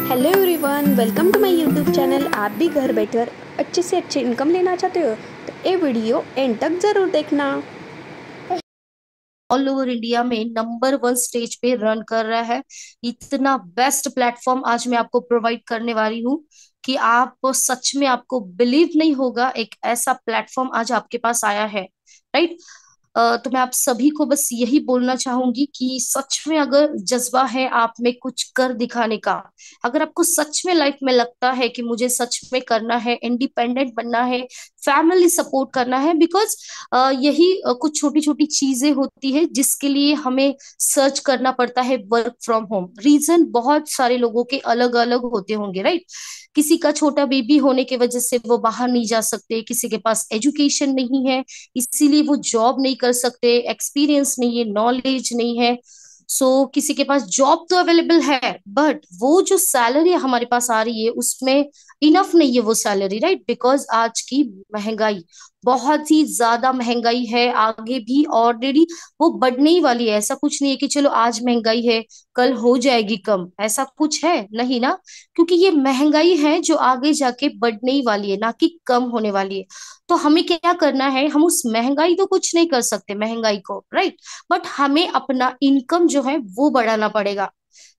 Hello everyone, welcome to my YouTube channel. आप भी घर बैठकर अच्छे से अच्छे इनकम लेना चाहते हो तो ये वीडियो एंड तक ज़रूर देखना। ऑल ओवर इंडिया में नंबर वन स्टेज पे रन कर रहा है। इतना बेस्ट प्लेटफॉर्म आज मैं आपको प्रोवाइड करने वाली हूँ कि आप सच में आपको बिलीव नहीं होगा, एक ऐसा प्लेटफॉर्म आज आपके पास आया है। राइट। तो मैं आप सभी को बस यही बोलना चाहूंगी कि सच में अगर जज्बा है आप में कुछ कर दिखाने का, अगर आपको सच में लाइफ में लगता है कि मुझे सच में करना है, इंडिपेंडेंट बनना है, फैमिली सपोर्ट करना है, बिकॉज यही कुछ छोटी छोटी चीजें होती है जिसके लिए हमें सर्च करना पड़ता है वर्क फ्रॉम होम। रीजन बहुत सारे लोगों के अलग अलग होते होंगे, राइट। किसी का छोटा बेबी होने की वजह से वो बाहर नहीं जा सकते, किसी के पास एजुकेशन नहीं है इसीलिए वो जॉब नहीं कर सकते, एक्सपीरियंस नहीं है, नॉलेज नहीं है। किसी के पास जॉब तो अवेलेबल है बट वो जो सैलरी हमारे पास आ रही है उसमें इनफ नहीं है वो सैलरी, राइट। बिकॉज आज की महंगाई, बहुत ही ज्यादा महंगाई है, आगे भी ऑलरेडी वो बढ़ने ही वाली है। ऐसा कुछ नहीं है कि चलो आज महंगाई है कल हो जाएगी कम, ऐसा कुछ है नहीं ना। क्योंकि ये महंगाई है जो आगे जाके बढ़ने ही वाली है, ना कि कम होने वाली है। तो हमें क्या करना है, हम उस महंगाई तो कुछ नहीं कर सकते महंगाई को, राइट। बट हमें अपना इनकम जो है वो बढ़ाना पड़ेगा।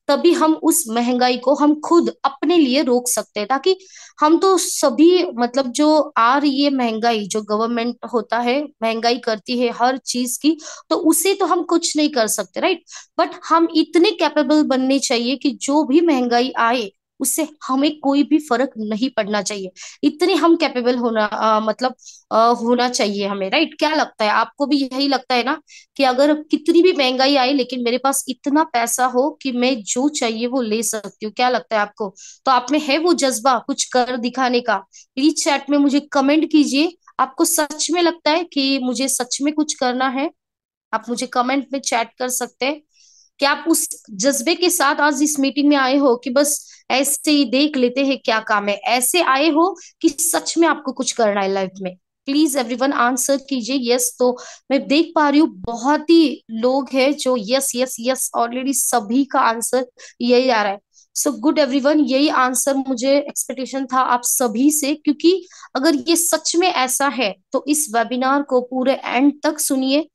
तभी हम उस महंगाई को हम खुद अपने लिए रोक सकते हैं, ताकि हम तो सभी मतलब जो आ रही है महंगाई, जो गवर्नमेंट होता है महंगाई करती है हर चीज की, तो उसे तो हम कुछ नहीं कर सकते, राइट। बट हम इतने कैपेबल बनने चाहिए कि जो भी महंगाई आए उससे हमें कोई भी फर्क नहीं पड़ना चाहिए। इतने हम कैपेबल होना मतलब होना चाहिए हमें, राइट। क्या लगता है आपको भी यही लगता है ना कि अगर कितनी भी महंगाई आए लेकिन मेरे पास इतना पैसा हो कि मैं जो चाहिए वो ले सकती हूँ? क्या लगता है आपको? तो आप में है वो जज्बा कुछ कर दिखाने का? प्लीज चैट में मुझे कमेंट कीजिए। आपको सच में लगता है कि मुझे सच में कुछ करना है? आप मुझे कमेंट में चैट कर सकते हैं कि आप उस जज्बे के साथ आज इस मीटिंग में आए हो कि बस ऐसे ही देख लेते हैं क्या काम है, ऐसे आए हो कि सच में आपको कुछ करना है लाइफ में? प्लीज एवरीवन आंसर कीजिए यस। तो मैं देख पा रही हूँ बहुत ही लोग हैं जो यस यस यस, ऑलरेडी सभी का आंसर यही आ रहा है। सो गुड एवरीवन, यही आंसर मुझे एक्सपेक्टेशन था आप सभी से, क्योंकि अगर ये सच में ऐसा है तो इस वेबिनार को पूरे एंड तक सुनिए।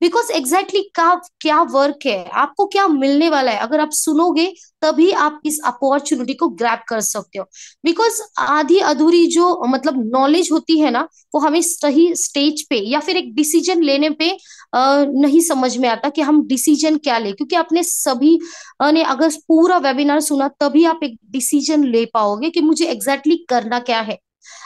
बिकॉज एग्जैक्टली का क्या वर्क है, आपको क्या मिलने वाला है, अगर आप सुनोगे तभी आप इस अपॉर्चुनिटी को ग्रैब कर सकते हो। बिकॉज आधी अधूरी जो मतलब नॉलेज होती है ना, वो हमें सही स्टेज पे या फिर एक डिसीजन लेने पे नहीं समझ में आता कि हम डिसीजन क्या ले। क्योंकि आपने सभी ने अगर पूरा वेबिनार सुना तभी आप एक डिसीजन ले पाओगे कि मुझे एग्जैक्टली करना क्या है।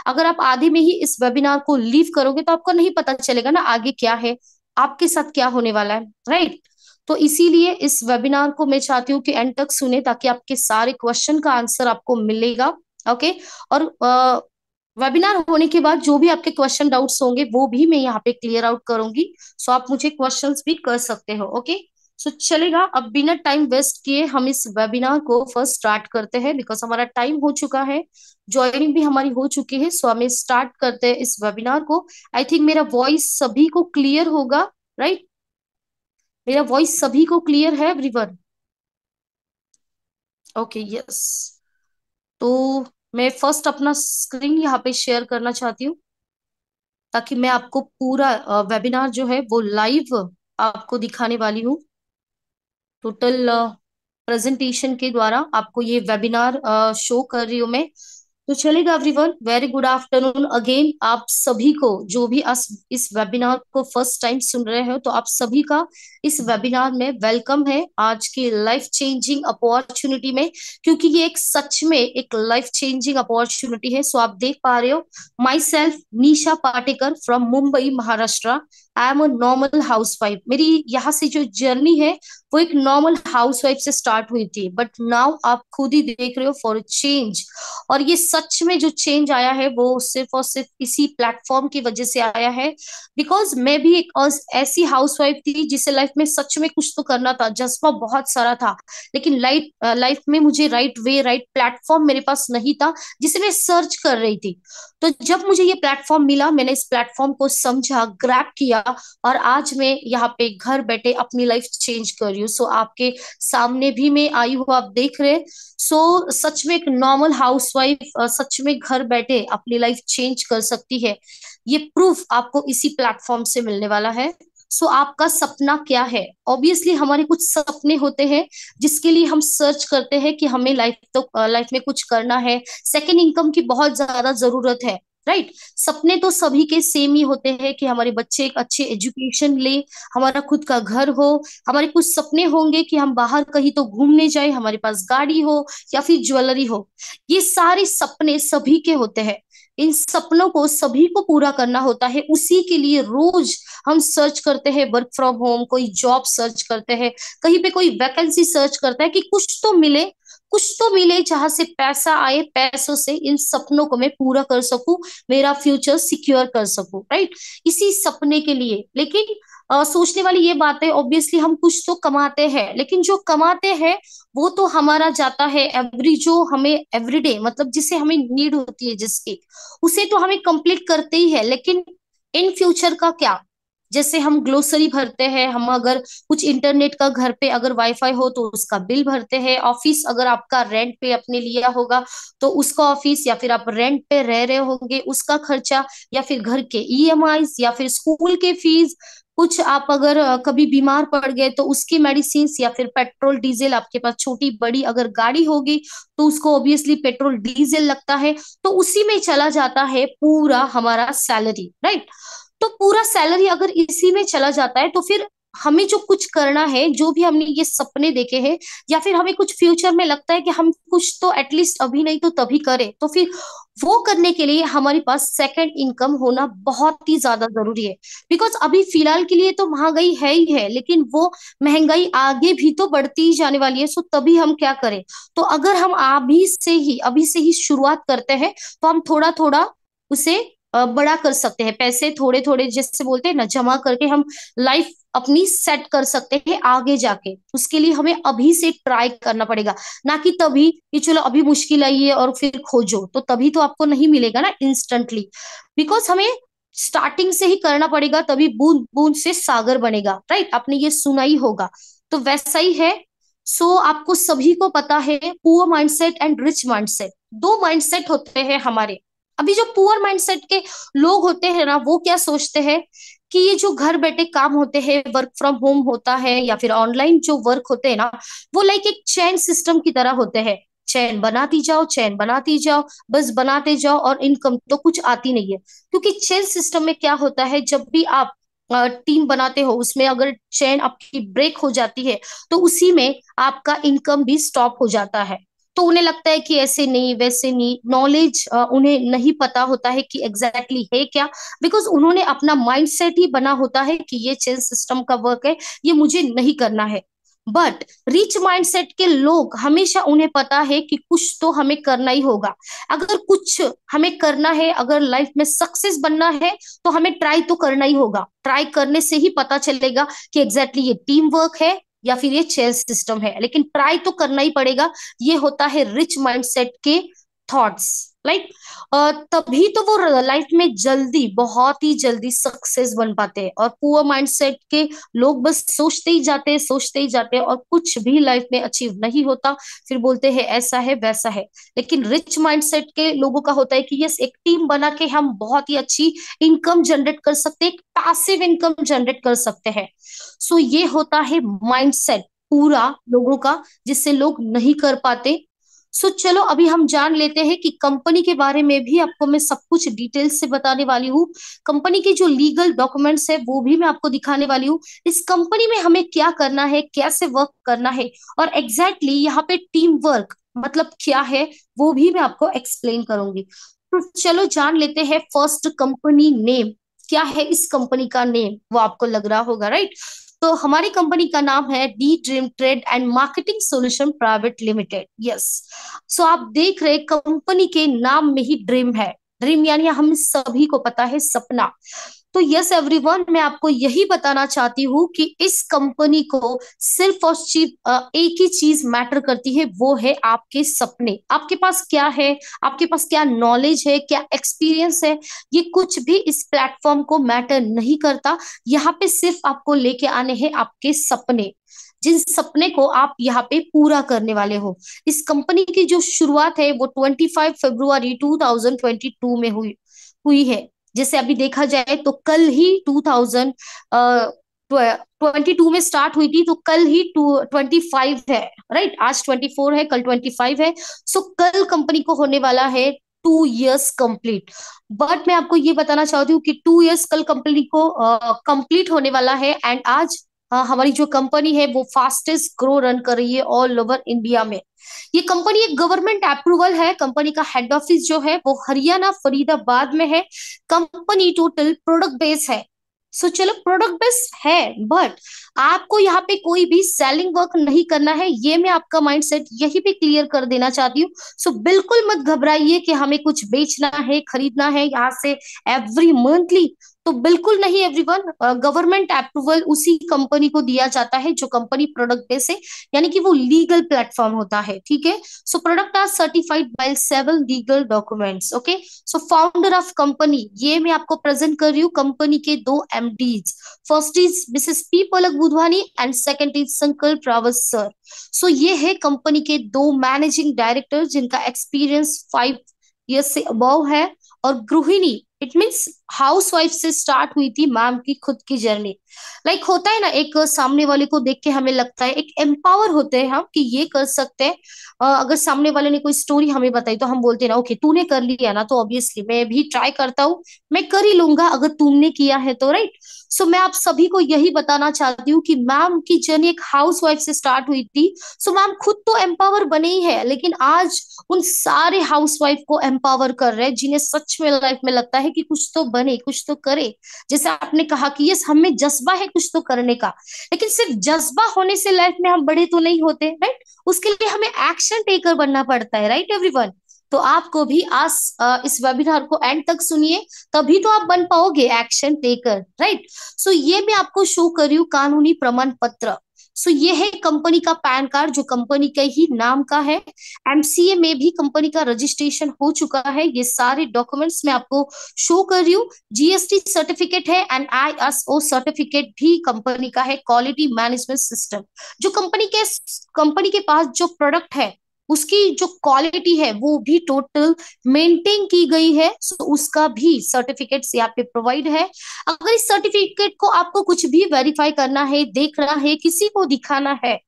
अगर आप आधे में ही इस वेबिनार को लीव करोगे तो आपको नहीं पता चलेगा ना आगे क्या है, आपके साथ क्या होने वाला है, राइट। तो इसीलिए इस वेबिनार को मैं चाहती हूँ कि एंड तक सुने, ताकि आपके सारे क्वेश्चन का आंसर आपको मिलेगा। ओके। और वेबिनार होने के बाद जो भी आपके क्वेश्चन डाउट्स होंगे वो भी मैं यहाँ पे क्लियर आउट करूंगी। सो आप मुझे क्वेश्चंस भी कर सकते हो। ओके। सो चलेगा, अब बिना टाइम वेस्ट किए हम इस वेबिनार को फर्स्ट स्टार्ट करते हैं, बिकॉज हमारा टाइम हो चुका है, ज्वाइनिंग भी हमारी हो चुकी है। सो हमें स्टार्ट करते हैं इस वेबिनार को। आई थिंक मेरा वॉइस सभी को क्लियर होगा, राइट। मेरा वॉइस सभी को क्लियर है एवरीवन? Okay, yes. तो मैं फर्स्ट अपना स्क्रीन यहाँ पे शेयर करना चाहती हूँ, ताकि मैं आपको पूरा वेबिनार जो है वो लाइव आपको दिखाने वाली हूँ। टोटल प्रेजेंटेशन के द्वारा आपको ये वेबिनार शो कर रही हूँ मैं। तो चलेगा everyone, very good afternoon again आप सभी को, जो भी इस वेबिनार को फर्स्ट टाइम सुन रहे हो, तो आप सभी का इस वेबिनार में वेलकम है आज की लाइफ चेंजिंग अपॉर्चुनिटी में। क्योंकि ये एक सच में एक लाइफ चेंजिंग अपॉर्चुनिटी है। सो आप देख पा रहे हो, my self Nisha Patekar from Mumbai Maharashtra. I am a normal housewife. मेरी यहाँ से जो जर्नी है वो एक नॉर्मल हाउसवाइफ से स्टार्ट हुई थी, बट नाउ आप खुद ही देख रहे हो फॉर चेंज। और ये सच में जो चेंज आया है वो सिर्फ और सिर्फ इसी प्लेटफॉर्म की वजह से आया है। बिकॉज मैं भी एक ऐसी हाउसवाइफ थी जिसे लाइफ में सच में कुछ तो करना था, जज्बा बहुत सारा था, लेकिन लाइफ में मुझे राइट वे, राइट प्लेटफॉर्म मेरे पास नहीं था जिसे मैं सर्च कर रही थी। तो जब मुझे ये प्लेटफॉर्म मिला, मैंने इस प्लेटफॉर्म को समझा, ग्रैब किया, और आज मैं यहाँ पे घर बैठे अपनी लाइफ चेंज कर रही हूँ। सो आपके सामने भी मैं आई हूँ, आप देख रहे हैं। सो सच में एक नॉर्मल हाउसवाइफ सच में घर बैठे अपनी लाइफ चेंज कर सकती है। ये प्रूफ आपको इसी प्लेटफॉर्म से मिलने वाला है। सो आपका सपना क्या है? ऑब्वियसली हमारे कुछ सपने होते हैं जिसके लिए हम सर्च करते हैं कि हमें लाइफ में कुछ करना है, सेकेंड इनकम की बहुत ज्यादा जरूरत है, राइट। सपने तो सभी के सेम ही होते हैं कि हमारे बच्चे एक अच्छे एजुकेशन ले, हमारा खुद का घर हो। हमारे कुछ सपने होंगे कि हम बाहर कहीं तो घूमने जाए, हमारे पास गाड़ी हो या फिर ज्वेलरी हो। ये सारे सपने सभी के होते हैं। इन सपनों को सभी को पूरा करना होता है, उसी के लिए रोज हम सर्च करते हैं वर्क फ्रॉम होम, कोई जॉब सर्च करते हैं, कहीं पे कोई वैकेंसी सर्च करता है कि कुछ तो मिले, कुछ तो मिले जहां से पैसा आए, पैसों से इन सपनों को मैं पूरा कर सकूं, मेरा फ्यूचर सिक्योर कर सकूं, राइट। इसी सपने के लिए। लेकिन सोचने वाली ये बात है, ऑब्वियसली हम कुछ तो कमाते हैं, लेकिन जो कमाते हैं वो तो हमारा जाता है एवरी, जो हमें एवरीडे, मतलब जिसे हमें नीड होती है जिसकी, उसे तो हमें कंप्लीट करते ही है। लेकिन इन फ्यूचर का क्या? जैसे हम ग्लोसरी भरते हैं, हम अगर कुछ इंटरनेट का घर पे अगर वाईफाई हो तो उसका बिल भरते हैं, ऑफिस अगर आपका रेंट पे अपने लिया होगा तो उसका ऑफिस, या फिर आप रेंट पे रह रहे होंगे उसका खर्चा, या फिर घर के ईएमआई, या फिर स्कूल के फीस, कुछ आप अगर कभी बीमार पड़ गए तो उसकी मेडिसिन, या फिर पेट्रोल डीजल, आपके पास छोटी बड़ी अगर गाड़ी होगी तो उसको ऑब्वियसली पेट्रोल डीजल लगता है। तो उसी में चला जाता है पूरा हमारा सैलरी, राइट। तो पूरा सैलरी अगर इसी में चला जाता है तो फिर हमें जो कुछ करना है, जो भी हमने ये सपने देखे हैं, या फिर हमें कुछ फ्यूचर में लगता है कि हम कुछ तो एटलीस्ट अभी नहीं तो तभी करें, तो फिर वो करने के लिए हमारे पास सेकंड इनकम होना बहुत ही ज्यादा जरूरी है। बिकॉज अभी फिलहाल के लिए तो महंगाई है ही है, लेकिन वो महंगाई आगे भी तो बढ़ती ही जाने वाली है। सो तभी हम क्या करें? तो अगर हम अभी से ही शुरुआत करते हैं तो हम थोड़ा थोड़ा उसे बड़ा कर सकते हैं। पैसे थोड़े थोड़े, जैसे बोलते हैं ना, जमा करके हम लाइफ अपनी सेट कर सकते हैं आगे जाके। उसके लिए हमें अभी से ट्राई करना पड़ेगा, ना कि तभी कि चलो अभी मुश्किल आई है और फिर खोजो, तो तभी तो आपको नहीं मिलेगा ना इंस्टेंटली। बिकॉज हमें स्टार्टिंग से ही करना पड़ेगा, तभी बूंद बूंद से सागर बनेगा, राइट। आपने ये सुना ही होगा, तो वैसा ही है। सो आपको सभी को पता है, poor mindset and rich mindset, दो माइंडसेट होते हैं हमारे। अभी जो पुअर माइंडसेट के लोग होते हैं ना, वो क्या सोचते हैं कि ये जो घर बैठे काम होते हैं, वर्क फ्रॉम होम होता है या फिर ऑनलाइन जो वर्क होते हैं ना, वो लाइक एक चेन सिस्टम की तरह होते हैं। चैन बनाती जाओ, चैन बनाती जाओ, बस बनाते जाओ, और इनकम तो कुछ आती नहीं है। क्योंकि चेन सिस्टम में क्या होता है, जब भी आप टीम बनाते हो, उसमें अगर चेन आपकी ब्रेक हो जाती है तो उसी में आपका इनकम भी स्टॉप हो जाता है। तो उन्हें लगता है कि ऐसे नहीं वैसे नहीं, नॉलेज उन्हें नहीं पता होता है कि एग्जैक्टली exactly है क्या। बिकॉज उन्होंने अपना माइंडसेट ही बना होता है कि ये चेन सिस्टम का वर्क है, ये मुझे नहीं करना है। बट रिच माइंडसेट के लोग हमेशा, उन्हें पता है कि कुछ तो हमें करना ही होगा। अगर कुछ हमें करना है, अगर लाइफ में सक्सेस बनना है, तो हमें ट्राई तो करना ही होगा। ट्राई करने से ही पता चलेगा कि एग्जैक्टली ये टीम वर्क है या फिर ये चेयर सिस्टम है, लेकिन ट्राई तो करना ही पड़ेगा। ये होता है रिच माइंडसेट के थॉट्स, लाइक तभी तो वो लाइफ में जल्दी, बहुत ही जल्दी सक्सेस बन पाते हैं। और पुअर माइंडसेट के लोग बस सोचते ही जाते हैं, सोचते ही जाते हैं, और कुछ भी लाइफ में अचीव नहीं होता, फिर बोलते हैं ऐसा है वैसा है। लेकिन रिच माइंडसेट के लोगों का होता है कि यस, एक टीम बना के हम बहुत ही अच्छी इनकम जनरेट कर सकते हैं, एक पैसिव इनकम जनरेट कर सकते हैं। सो ये होता है माइंडसेट पूरा लोगों का, जिससे लोग नहीं कर पाते। सो चलो अभी हम जान लेते हैं कि कंपनी के बारे में भी आपको मैं सब कुछ डिटेल से बताने वाली हूँ। कंपनी के जो लीगल डॉक्यूमेंट्स है वो भी मैं आपको दिखाने वाली हूँ। इस कंपनी में हमें क्या करना है, कैसे वर्क करना है, और एग्जैक्टली यहाँ पे टीम वर्क मतलब क्या है, वो भी मैं आपको एक्सप्लेन करूंगी। तो चलो जान लेते हैं फर्स्ट कंपनी नेम क्या है। इस कंपनी का नेम वो आपको लग रहा होगा, राइट। तो हमारी कंपनी का नाम है D Dream Trade and Marketing Solution Private Limited. Yes, so आप देख रहे कंपनी के नाम में ही ड्रीम है। ड्रीम यानी हम सभी को पता है सपना। तो यस एवरीवन, मैं आपको यही बताना चाहती हूँ कि इस कंपनी को सिर्फ और सिर्फ एक ही चीज मैटर करती है, वो है आपके सपने। आपके पास क्या है, आपके पास क्या नॉलेज है, क्या एक्सपीरियंस है, ये कुछ भी इस प्लेटफॉर्म को मैटर नहीं करता। यहाँ पे सिर्फ आपको लेके आने हैं आपके सपने, जिन सपने को आप यहाँ पे पूरा करने वाले हो। इस कंपनी की जो शुरुआत है वो 25 फरवरी 2022 में हुई हुई है। जैसे अभी देखा जाए तो कल ही 2022 में स्टार्ट हुई थी, तो कल ही 25 है, राइट। आज 24 है, कल 25 है। सो कल कंपनी को होने वाला है 2 इयर्स कंप्लीट। बट मैं आपको ये बताना चाहती हूँ कि 2 इयर्स कल कंपनी को कंप्लीट होने वाला है। एंड आज हमारी जो कंपनी है वो फास्टेस्ट ग्रो रन कर रही है ऑल ओवर इंडिया में। ये कंपनी एक गवर्नमेंट अप्रूवल है। कंपनी का हेड ऑफिस जो है वो हरियाणा फरीदाबाद में है। कंपनी टोटल प्रोडक्ट बेस है। सो चलो, प्रोडक्ट बेस है, बट आपको यहाँ पे कोई भी सेलिंग वर्क नहीं करना है। ये मैं आपका माइंडसेट यही पे क्लियर कर देना चाहती हूँ। सो बिल्कुल मत घबराइए कि हमें कुछ बेचना है, खरीदना है यहाँ से एवरी मंथली। तो बिल्कुल नहीं एवरीवन, गवर्नमेंट अप्रूवल उसी कंपनी को दिया जाता है जो कंपनी प्रोडक्ट बेस है, यानी कि वो लीगल प्लेटफॉर्म होता है। ठीक है, so product are certified by 7 legal documents. Okay, so founder of company, ये मैं आपको प्रेजेंट कर रही हूँ कंपनी के 2 MDs। First is Mrs P Palak Budhwani and second is संकल्प रावत सर। सो ये है कंपनी के 2 मैनेजिंग डायरेक्टर जिनका एक्सपीरियंस 5 इयर्स से अबव है। और गृहिणी, इट मीन्स हाउस वाइफ से स्टार्ट हुई थी मैम की खुद की जर्नी। लाइक होता है ना, एक सामने वाले को देख के हमें लगता है, एक एम्पावर होते हैं हम कि ये कर सकते हैं। अगर सामने वाले ने कोई स्टोरी हमें बताई तो हम बोलते हैं ना, ओके तूने कर लिया ना, तो ऑब्वियसली मैं भी ट्राई करता हूँ, मैं कर ही लूंगा अगर तुमने किया है तो, राइट। सो मैं आप सभी को यही बताना चाहती हूँ कि मैम की जर्नी एक हाउस वाइफ से स्टार्ट हुई थी। सो मैम खुद तो एम्पावर बने ही है, लेकिन आज उन सारे हाउसवाइफ को एम्पावर कर रहे हैं जिन्हें सच में लाइफ में लगता है कि कुछ तो बने, कुछ तो करे। जैसे आपने कहा कि यस, हमें जज्बा है कुछ तो करने का, लेकिन सिर्फ जज्बा होने से लाइफ में हम बड़े तो नहीं होते, राइट। उसके लिए हमें एक्शन टेकर बनना पड़ता है, राइट एवरीवन। तो आपको भी आज इस वेबिनार को एंड तक सुनिए, तभी तो आप बन पाओगे एक्शन टेकर, राइट। सो ये मैं आपको शो कर रही हूँ कानूनी प्रमाण पत्र। सो ये है कंपनी का पैन कार्ड जो कंपनी के ही नाम का है। MCA में भी कंपनी का रजिस्ट्रेशन हो चुका है। ये सारे डॉक्यूमेंट्स मैं आपको शो कर रही हूँ। GST सर्टिफिकेट है एंड ISO सर्टिफिकेट भी कंपनी का है। क्वालिटी मैनेजमेंट सिस्टम, जो कंपनी के पास जो प्रोडक्ट है उसकी जो क्वालिटी है वो भी टोटल मेंटेन की गई है। सो उसका भी सर्टिफिकेट यहाँ पे प्रोवाइड है। अगर इस सर्टिफिकेट को आपको कुछ भी वेरीफाई करना है, देखना है, किसी को दिखाना है,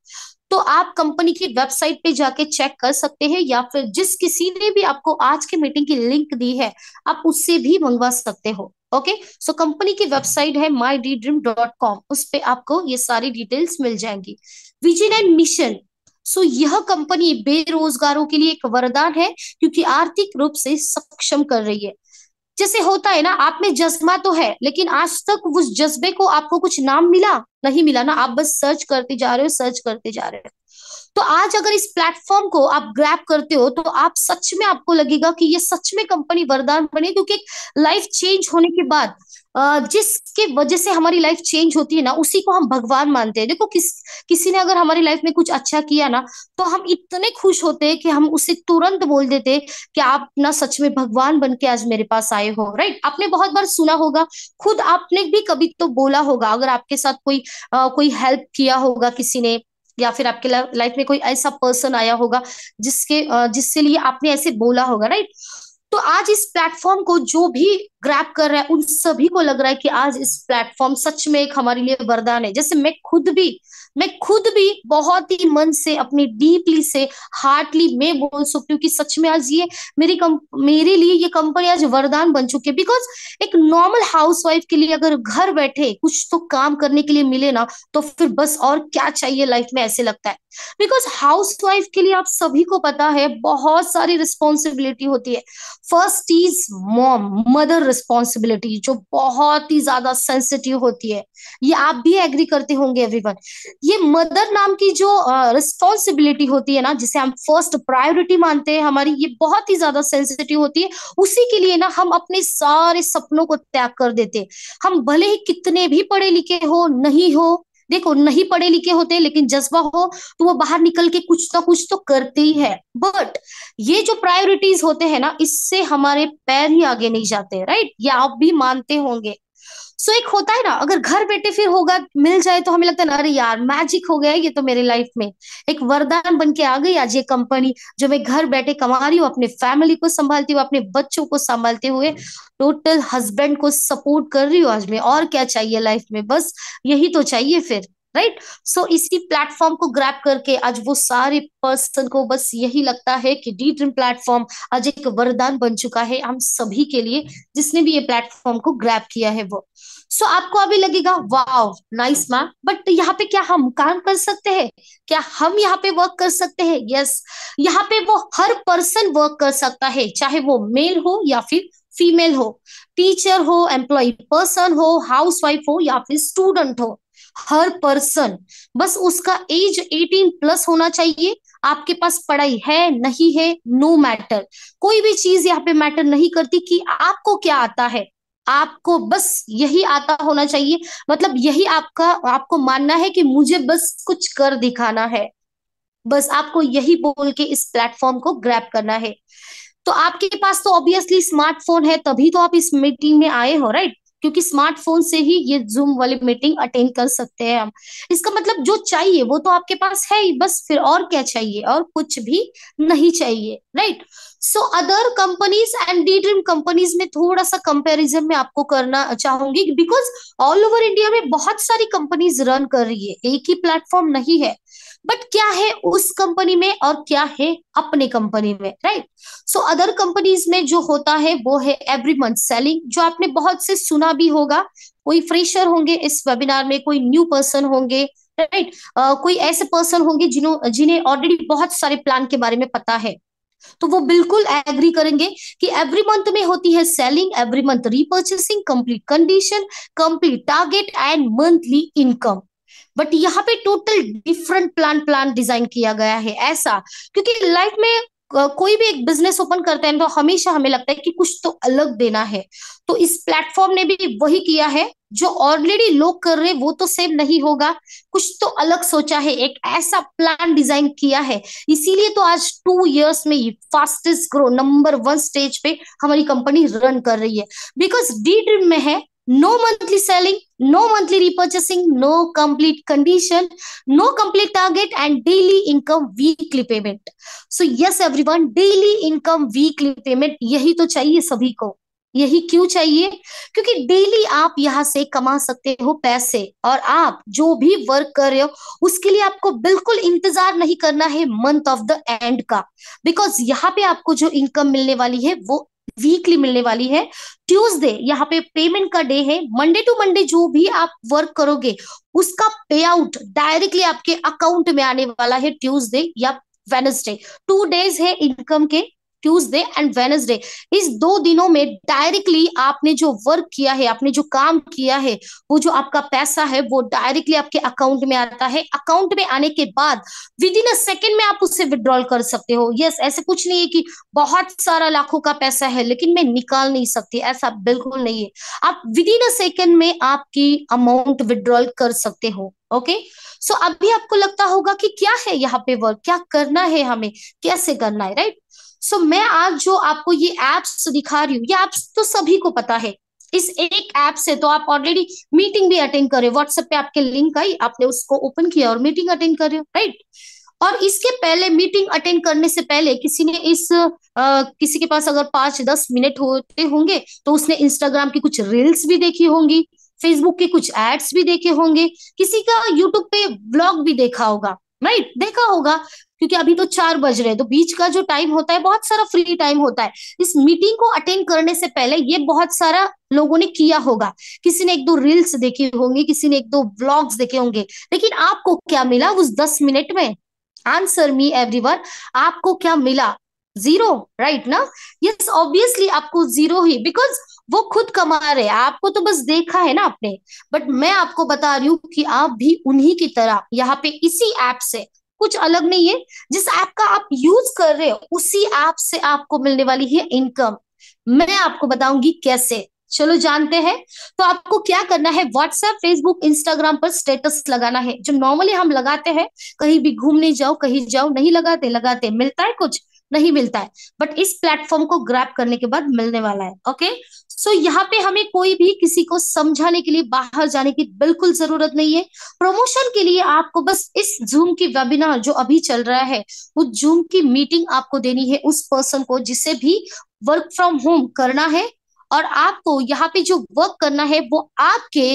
तो आप कंपनी की वेबसाइट पे जाके चेक कर सकते हैं, या फिर जिस किसी ने भी आपको आज के मीटिंग की लिंक दी है आप उससे भी मंगवा सकते हो। ओके, सो कंपनी की वेबसाइट है mydream.com, उस पे आपको ये सारी डिटेल्स मिल जाएंगी। विजन एंड मिशन, सो यह कंपनी बेरोजगारों के लिए एक वरदान है क्योंकि आर्थिक रूप से सक्षम कर रही है। जैसे होता है ना, आप में जज्बा तो है, लेकिन आज तक उस जज्बे को आपको कुछ नाम मिला नहीं मिला ना, आप बस सर्च करते जा रहे हो, सर्च करते जा रहे हो। तो आज अगर इस प्लेटफॉर्म को आप ग्रैब करते हो तो आप सच में, आपको लगेगा कि ये सच में कंपनी वरदान बनी, क्योंकि लाइफ चेंज होने के बाद जिसके वजह से हमारी लाइफ चेंज होती है ना, उसी को हम भगवान मानते हैं। देखो, किसी ने अगर हमारी लाइफ में कुछ अच्छा किया ना, तो हम इतने खुश होते हैं कि हम उसे तुरंत बोल देते हैं कि आप ना सच में भगवान बन के आज मेरे पास आए हो, राइट। आपने बहुत बार सुना होगा, खुद आपने भी कभी तो बोला होगा, अगर आपके साथ कोई हेल्प किया होगा किसी ने, या फिर आपके लाइफ में कोई ऐसा पर्सन आया होगा जिससे लिए आपने ऐसे बोला होगा, राइट। तो आज इस प्लेटफॉर्म को जो भी ग्रैब कर रहा है उन सभी को लग रहा है कि आज इस प्लेटफॉर्म सच में एक हमारे लिए वरदान है। जैसे मैं खुद भी बहुत ही मन से, अपनी डीपली से, हार्टली मैं बोल सकती हूँ कि सच में आज ये मेरे लिए ये कंपनी आज वरदान बन चुकी है। बिकॉज एक नॉर्मल हाउसवाइफ के लिए अगर घर बैठे कुछ तो काम करने के लिए मिले ना, तो फिर बस और क्या चाहिए लाइफ में, ऐसे लगता है। बिकॉज हाउसवाइफ के लिए आप सभी को पता है बहुत सारी रिस्पॉन्सिबिलिटी होती है। First is mom, mother responsibility, जो बहुत ही ज्यादा सेंसिटिव होती है। ये आप भी एग्री करते होंगे एवरीवन। ये मदर नाम की जो रिस्पॉन्सिबिलिटी होती है ना, जिसे हम फर्स्ट प्रायोरिटी मानते हैं हमारी, ये बहुत ही ज्यादा सेंसिटिव होती है। उसी के लिए ना हम अपने सारे सपनों को त्याग कर देते हैं। हम भले ही कितने भी पढ़े लिखे हो नहीं हो, देखो नहीं पढ़े लिखे होते लेकिन जज्बा हो तो वो बाहर निकल के कुछ ना कुछ तो करते ही है। बट ये जो प्रायोरिटीज होते हैं ना, इससे हमारे पैर ही आगे नहीं जाते, राइट? ये आप भी मानते होंगे। सो एक होता है ना, अगर घर बैठे फिर होगा मिल जाए तो हमें लगता है ना, अरे यार मैजिक हो गया है ये तो मेरे लाइफ में, एक वरदान बन के आ गई आज ये कंपनी, जो मैं घर बैठे कमा रही हूँ, अपने फैमिली को संभालती हूँ, अपने बच्चों को संभालते हुए टोटल हस्बैंड को सपोर्ट कर रही हूँ आज मैं, और क्या चाहिए लाइफ में, बस यही तो चाहिए फिर, राइट? सो इसी प्लेटफॉर्म को ग्रैब करके आज वो सारे पर्सन को बस यही लगता है कि डी ड्रीम प्लेटफॉर्म आज एक वरदान बन चुका है हम सभी के लिए, जिसने भी ये प्लेटफॉर्म को ग्रैब किया है वो। सो आपको अभी लगेगा वाओ नाइस मैम, बट यहाँ पे क्या हम काम कर सकते हैं? क्या हम यहाँ पे वर्क कर सकते हैं? यस, यहाँ पे वो हर पर्सन वर्क कर सकता है, चाहे वो मेल हो या फिर फीमेल हो, टीचर हो, एम्प्लॉय पर्सन हो, हाउसवाइफ हो या फिर स्टूडेंट हो, हर पर्सन, बस उसका एज 18 प्लस होना चाहिए। आपके पास पढ़ाई है नहीं है, नो मैटर, कोई भी चीज यहाँ पे मैटर नहीं करती कि आपको क्या आता है, आपको बस यही आता होना चाहिए। मतलब यही आपका, आपको मानना है कि मुझे बस कुछ कर दिखाना है, बस आपको यही बोल के इस प्लेटफॉर्म को ग्रैब करना है। तो आपके पास तो ऑब्वियसली स्मार्टफोन है, तभी तो आप इस मीटिंग में आए हो, राइट? क्योंकि स्मार्टफोन से ही ये जूम वाली मीटिंग अटेंड कर सकते हैं हम। इसका मतलब जो चाहिए वो तो आपके पास है ही, बस फिर और क्या चाहिए, और कुछ भी नहीं चाहिए, right? So other companies and D dream companies में थोड़ा सा कंपैरिजन में आपको करना चाहूंगी, बिकॉज ऑल ओवर इंडिया में बहुत सारी कंपनीज रन कर रही है, एक ही प्लेटफॉर्म नहीं है। बट क्या है उस कंपनी में और क्या है अपने कंपनी में, राइट? सो अदर कंपनीज में जो होता है वो है एवरी मंथ सेलिंग, जो आपने बहुत से सुना भी होगा। कोई फ्रेशर होंगे इस वेबिनार में, कोई न्यू पर्सन होंगे, राइट? कोई ऐसे पर्सन होंगे जिन्हें ऑलरेडी बहुत सारे प्लान के बारे में पता है, तो वो बिल्कुल एग्री करेंगे कि एवरी मंथ में होती है selling, every month repurchasing, complete condition, complete target and monthly income. But यहाँ पे टोटल डिफरेंट प्लान डिजाइन किया गया है ऐसा, क्योंकि लाइफ में कोई भी एक बिजनेस ओपन करते हैं तो हमेशा हमें लगता है कि कुछ तो अलग देना है। तो इस प्लेटफॉर्म ने भी वही किया है, जो ऑलरेडी लोग कर रहे हैं वो तो सेम नहीं होगा, कुछ तो अलग सोचा है, एक ऐसा प्लान डिजाइन किया है। इसीलिए तो आज 2 इयर्स में फास्टेस्ट ग्रो नंबर 1 स्टेज पे हमारी कंपनी रन कर रही है, बिकॉज डी ड्रीम में है no monthly selling, no monthly repurchasing, no complete condition, no complete target and daily income weekly payment. So yes everyone, daily income weekly payment यही तो चाहिए सभी को। यही क्यों चाहिए? क्योंकि डेली आप यहाँ से कमा सकते हो पैसे, और आप जो भी वर्क कर रहे हो उसके लिए आपको बिल्कुल इंतजार नहीं करना है मंथ ऑफ द एंड का, बिकॉज यहाँ पे आपको जो इनकम मिलने वाली है वो वीकली मिलने वाली है। ट्यूसडे यहाँ पे पेमेंट का डे है, मंडे टू मंडे जो भी आप वर्क करोगे उसका पे आउट डायरेक्टली आपके अकाउंट में आने वाला है ट्यूसडे या वेनसडे। 2 डेज है इनकम के, ट्यूसडे एंड वेनसडे। इस 2 दिनों में डायरेक्टली आपने जो वर्क किया है, आपने जो काम किया है, वो जो आपका पैसा है वो डायरेक्टली आपके अकाउंट में आता है। अकाउंट में आने के बाद विद इन अ सेकेंड में आप उससे विड्रॉल कर सकते हो। यस, ऐसे कुछ नहीं है कि बहुत सारा लाखों का पैसा है लेकिन मैं निकाल नहीं सकती, ऐसा बिल्कुल नहीं है। आप विद इन अ सेकेंड में आपकी अमाउंट विड्रॉल कर सकते हो। ओके, सो अभी आपको लगता होगा कि क्या है यहाँ पे वर्क, क्या करना है हमें, कैसे करना है, राइट? सो मैं आज जो आपको ये एप्स दिखा रही हूँ, ये एप्स तो सभी को पता है। इस एक ऐप से तो आप ऑलरेडी मीटिंग भी अटेंड कर रहे हो, व्हाट्सएप पे आपके लिंक आई, आपने उसको ओपन किया और मीटिंग अटेंड कर रहे हो, राइट? और इसके पहले मीटिंग अटेंड करने से पहले किसी ने किसी के पास अगर 5-10 मिनट होते होंगे तो उसने इंस्टाग्राम की कुछ रील्स भी देखी होंगी, फेसबुक के कुछ एड्स भी देखे होंगे, किसी का यूट्यूब पे ब्लॉग भी देखा होगा, राइट? देखा होगा, क्योंकि अभी तो 4 बज रहे हैं, तो बीच का जो टाइम होता है बहुत सारा फ्री टाइम होता है। इस मीटिंग को अटेंड करने से पहले ये बहुत सारा लोगों ने किया होगा, किसी ने 1-2 रील्स देखी होंगी, किसी ने 1-2 व्लॉग्स देखे होंगे, लेकिन आपको क्या मिला उस 10 मिनट में? आंसर मी एवरीवन, आपको क्या मिला? जीरो, राइट ना? यस, ऑब्वियसली आपको जीरो ही, बिकॉज वो खुद कमा रहे हैं, आपको तो बस देखा है ना आपने। बट मैं आपको बता रही हूँ कि आप भी उन्हीं की तरह यहाँ पे इसी ऐप से, कुछ अलग नहीं है, जिस ऐप का आप यूज कर रहे हो उसी ऐप से आपको मिलने वाली है इनकम। मैं आपको बताऊंगी कैसे, चलो जानते हैं। तो आपको क्या करना है, व्हाट्सएप, फेसबुक, इंस्टाग्राम पर स्टेटस लगाना है, जो नॉर्मली हम लगाते हैं। कहीं भी घूमने जाओ, कहीं जाओ, नहीं लगाते, लगाते मिलता है कुछ, नहीं मिलता है। बट इस प्लेटफॉर्म को ग्रैब करने के बाद मिलने वाला है। ओके, सो यहाँ पे हमें कोई भी किसी को समझाने के लिए बाहर जाने की बिल्कुल जरूरत नहीं है। प्रमोशन के लिए आपको बस इस जूम की वेबिनार जो अभी चल रहा है, उस जूम की मीटिंग आपको देनी है उस पर्सन को जिसे भी वर्क फ्रॉम होम करना है। और आपको यहाँ पे जो वर्क करना है वो आपके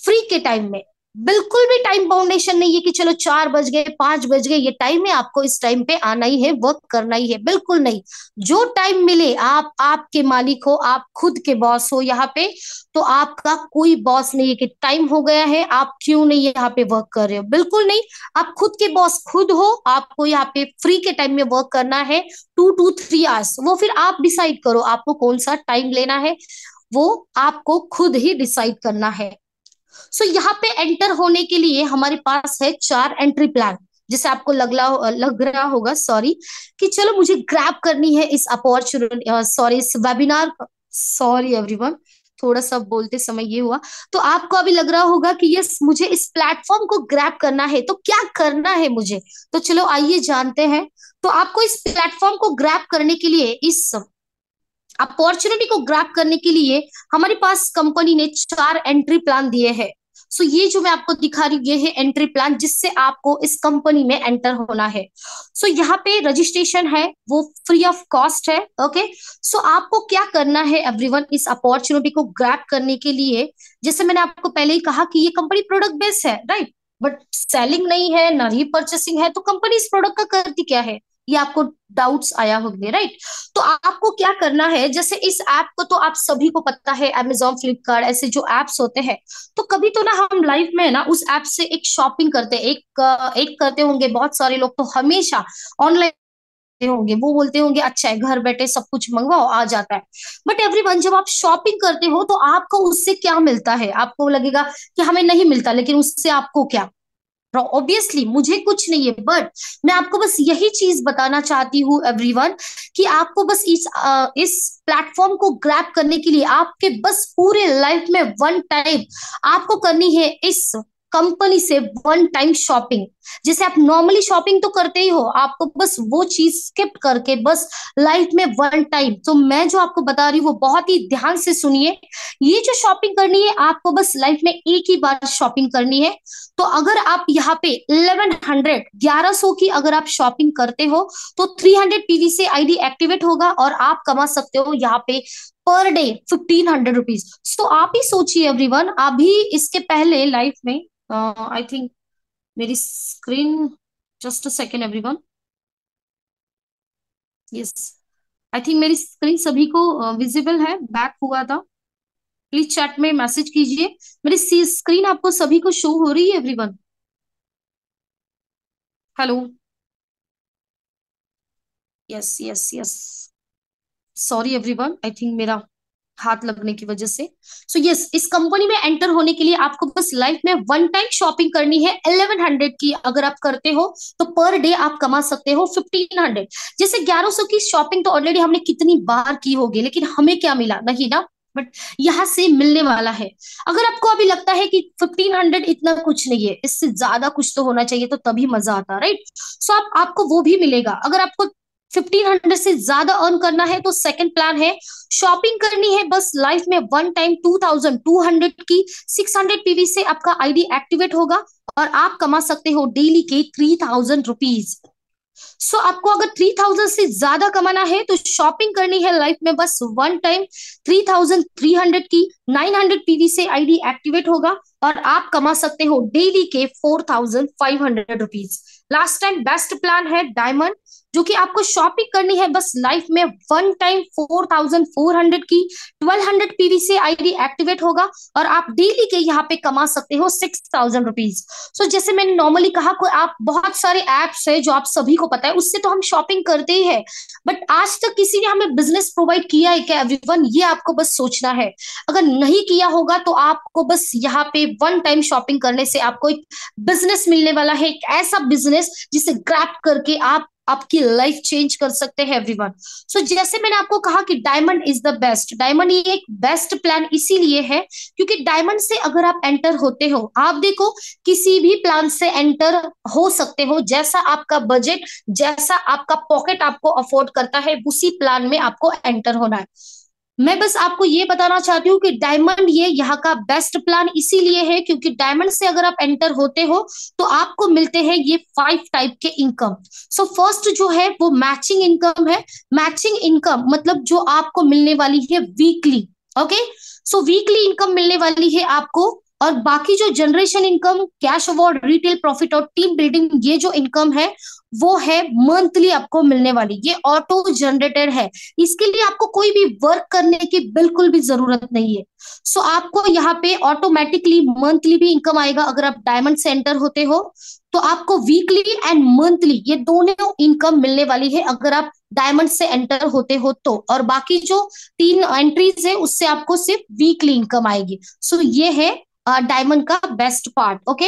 फ्री के टाइम में, बिल्कुल भी टाइम बाउंडेशन नहीं है कि चलो 4 बज गए, 5 बज गए, ये टाइम है, आपको इस टाइम पे आना ही है, वर्क करना ही है, बिल्कुल नहीं। जो टाइम मिले, आप आपके मालिक हो, आप खुद के बॉस हो यहाँ पे। तो आपका कोई बॉस नहीं है कि टाइम हो गया है आप क्यों नहीं यहाँ पे वर्क कर रहे हो, बिल्कुल नहीं। आप खुद के बॉस खुद हो, आपको यहाँ पे फ्री के टाइम में वर्क करना है, 2 to 3 आवर्स। वो फिर आप डिसाइड करो आपको कौन सा टाइम लेना है, वो आपको खुद ही डिसाइड करना है। सो यहाँ पे एंटर होने के लिए हमारे पास है 4 एंट्री प्लान। जिसे आपको लग रहा होगा, सॉरी, कि चलो मुझे ग्रैब करनी है इस अपॉर्चुनिटी, सॉरी, इस वेबिनार, सॉरी एवरीवन, थोड़ा सा बोलते समय ये हुआ। तो आपको अभी लग रहा होगा कि यस, मुझे इस प्लेटफॉर्म को ग्रैब करना है, तो क्या करना है मुझे? तो चलो आइए जानते हैं। तो आपको इस प्लेटफॉर्म को ग्रैब करने के लिए, इस अपॉर्चुनिटी को ग्रैब करने के लिए हमारे पास कंपनी ने 4 एंट्री प्लान दिए हैं। सो ये जो मैं आपको दिखा रही हूँ, ये है एंट्री प्लान जिससे आपको इस कंपनी में एंटर होना है। सो यहाँ पे रजिस्ट्रेशन है वो फ्री ऑफ कॉस्ट है। ओके, सो आपको क्या करना है एवरीवन, इस अपॉर्चुनिटी को ग्रैब करने के लिए, जैसे मैंने आपको पहले ही कहा कि ये कंपनी प्रोडक्ट बेस्ड है, राइट? बट सेलिंग नहीं है, ना ही परचेसिंग है, तो कंपनी इस प्रोडक्ट का करती क्या है, ये आपको डाउट्स आया होंगे, राइट? तो आपको क्या करना है, जैसे इस ऐप को तो आप सभी को पता है, Amazon, फ्लिपकार्ट, ऐसे जो एप्स होते हैं, तो कभी तो ना हम लाइफ में ना उस ऐप से एक शॉपिंग करते हैं, एक करते होंगे, बहुत सारे लोग तो हमेशा ऑनलाइन होंगे, वो बोलते होंगे अच्छा है घर बैठे सब कुछ मंगवाओ आ जाता है। बट एवरीवन, जब आप शॉपिंग करते हो तो आपको उससे क्या मिलता है? आपको लगेगा कि हमें नहीं मिलता, लेकिन उससे आपको क्या? ऑब्वियसली मुझे कुछ नहीं है, बट मैं आपको बस यही चीज बताना चाहती हूँ एवरीवन, कि आपको बस इस प्लेटफॉर्म को ग्रैब करने के लिए आपके बस पूरे लाइफ में वन टाइम आपको करनी है इस कंपनी से वन टाइम शॉपिंग। जैसे आप नॉर्मली शॉपिंग तो करते ही हो, आपको बस वो चीज स्किप करके बस लाइफ में वन टाइम, तो मैं जो आपको बता रही हूँ वो बहुत ही ध्यान से सुनिए। ये जो शॉपिंग करनी है आपको बस लाइफ में एक ही बार शॉपिंग करनी है। तो अगर आप यहाँ पे 1100 की अगर आप शॉपिंग करते हो तो 300 पीवीसी आईडी एक्टिवेट होगा और आप कमा सकते हो यहाँ पे पर डे 1500 रुपीज। तो आप ही सोचिए एवरीवन, अभी इसके पहले लाइफ में, आई थिंक मेरी screen, just a second everyone, yes, I think मेरी स्क्रीन सभी को विजिबल है, बैक हुआ था, प्लीज चैट में मैसेज कीजिए। मेरी स्क्रीन आपको सभी को शो हो रही है everyone? Hello, yes yes yes, sorry everyone, I think मेरा हाथ लगने की वजह से। सो यस, इस कंपनी में एंटर होने के लिए आपको बस लाइफ में वन टाइम शॉपिंग करनी है 1100 की अगर आप करते हो तो पर डे आप कमा सकते हो 1500। जैसे 1100 की शॉपिंग तो ऑलरेडी हमने कितनी बार की होगी, लेकिन हमें क्या मिला, नहीं ना? बट यहाँ से मिलने वाला है। अगर आपको अभी लगता है कि 1500 इतना कुछ नहीं है, इससे ज्यादा कुछ तो होना चाहिए तो तभी मजा आता, राइट? सो आपको वो भी मिलेगा। अगर आपको 1500 से ज्यादा अर्न करना है तो सेकंड प्लान है, शॉपिंग करनी है बस लाइफ में वन टाइम 2200 की, 600 पीवी से आपका आईडी एक्टिवेट होगा और आप कमा सकते हो डेली के 3000 रुपीज। सो आपको अगर 3000 से ज्यादा कमाना है तो शॉपिंग करनी है लाइफ में बस वन टाइम 3300 की, 900 पीवी से आईडी एक्टिवेट होगा और आप कमा सकते हो डेली के 4500 rupees. Last time best plan है डायमंड, जो कि आपको शॉपिंग करनी है बस लाइफ में वन टाइम 4400 की 1200 पीवी से आईडी एक्टिवेट होगा और आप डेली के यहाँ पे कमा सकते हो 6000 रुपीज। सो जैसे मैंने नॉर्मली कहा कि आप बहुत सारे एप्स है जो आप सभी को पता है, उससे तो हम शॉपिंग करते ही है, बट आज तक किसी ने हमें बिजनेस प्रोवाइड किया है क्या एवरीवन? ये आपको बस सोचना है। अगर नहीं किया होगा तो आपको बस यहाँ पे वन टाइम शॉपिंग करने से आपको एक बिजनेस मिलने वाला है, एक ऐसा बिजनेस जिसे ग्रैब करके आप आपकी लाइफ चेंज कर सकते हैं एवरीवन। सो जैसे मैंने आपको कहा कि diamond is the best, diamond ये एक बेस्ट प्लान इसीलिए है क्योंकि डायमंड से अगर आप एंटर होते हो, आप देखो किसी भी प्लान से एंटर हो सकते हो, जैसा आपका बजट, जैसा आपका पॉकेट आपको अफोर्ड करता है उसी प्लान में आपको एंटर होना है। मैं बस आपको ये बताना चाहती हूँ कि डायमंड ये यहाँ का बेस्ट प्लान इसीलिए है क्योंकि डायमंड से अगर आप एंटर होते हो तो आपको मिलते हैं ये 5 टाइप के इनकम। सो फर्स्ट जो है वो मैचिंग इनकम है। मैचिंग इनकम मतलब जो आपको मिलने वाली है वीकली। ओके, सो वीकली इनकम मिलने वाली है आपको। और बाकी जो generation income, cash award, retail profit और टीम बिल्डिंग, ये जो इनकम है वो है मंथली आपको मिलने वाली, ये ऑटो जनरेटेड है। इसके लिए आपको कोई भी वर्क करने की बिल्कुल भी जरूरत नहीं है। सो आपको यहाँ पे ऑटोमेटिकली मंथली भी इनकम आएगा अगर आप डायमंड से एंटर होते हो, तो आपको वीकली एंड मंथली ये दोनों इनकम मिलने वाली है अगर आप डायमंड से एंटर होते हो तो। और बाकी जो 3 एंट्रीज है उससे आपको सिर्फ वीकली इनकम आएगी। सो ये है डायमंड का बेस्ट पार्ट। ओके,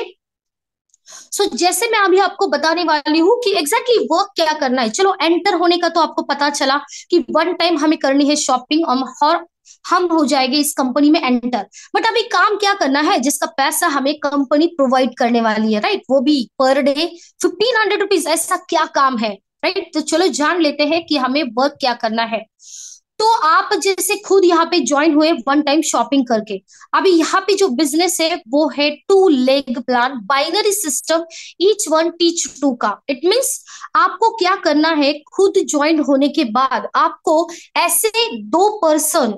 सो जैसे मैं अभी आपको बताने वाली हूँ कि एग्जैक्टली वर्क क्या करना है। चलो एंटर होने का तो आपको पता चला कि वन टाइम हमें करनी है शॉपिंग और हम हो जाएंगे इस कंपनी में एंटर। बट अभी काम क्या करना है जिसका पैसा हमें कंपनी प्रोवाइड करने वाली है, राइट? वो भी पर डे 1500 रुपीज। ऐसा क्या काम है, राइट? तो चलो जान लेते हैं कि हमें वर्क क्या करना है। तो आप जैसे खुद यहाँ पे ज्वाइन हुए वन टाइम शॉपिंग करके, अभी यहाँ पे जो बिजनेस है वो है 2 leg plan binary system, each one teach two का। इट मीन्स आपको क्या करना है, खुद ज्वाइन होने के बाद आपको ऐसे 2 पर्सन,